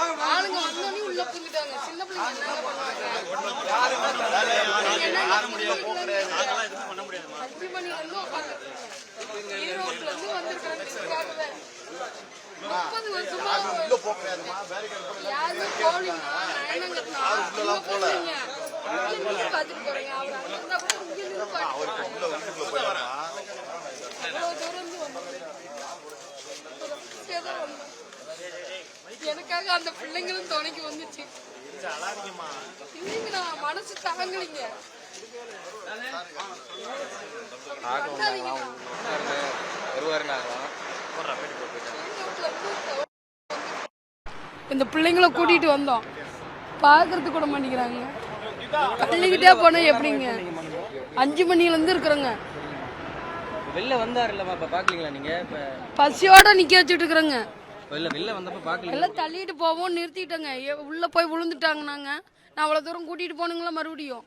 ஆளுங்க வந்தோடனே உள்ள புரிஞ்சுட்டாங்க. சின்ன பிள்ளைங்க என்னங்க பண்ணுவாங்க? 5 மணில இருந்து உட்காந்துருக்காங்க. ஈரோட்ல இருந்து வந்திருக்காங்க. 30 வருஷமா யாருமே போலீங்க. நயனங்கட்னா போலீங்க. பார்த்துட்டு போறீங்க. அவர் அங்க இருந்தா கூட இங்க இருந்து எனக்காக அந்த பிள்ளைங்களும் துணைக்கு வந்துச்சு. இல்லைங்கண்ணா மனசு தாங்கலிங்க. இந்த பிள்ளைங்களை கூட்டிட்டு வந்தோம். பாக்குறது கூட மாட்டேங்கிறாங்க. தள்ளிக்கிட்டே போனா எப்படிங்க? 5 மணில இருந்து இருக்கிறோங்க. வெளில வந்தாருல்லமா இப்ப பாக்கலீங்களா நீங்க? பசியோட நிக்க வச்சுட்டு இருக்கிறோங்க. வெளில வந்தப்ப பாக்கல. எல்லாம் தள்ளிட்டு போவோம் நிறுத்திட்டோங்க. உள்ள போய் விழுந்துட்டாங்க. நான் அவ்வளவு தூரம் கூட்டிட்டு போனுங்களா மறுபடியும்?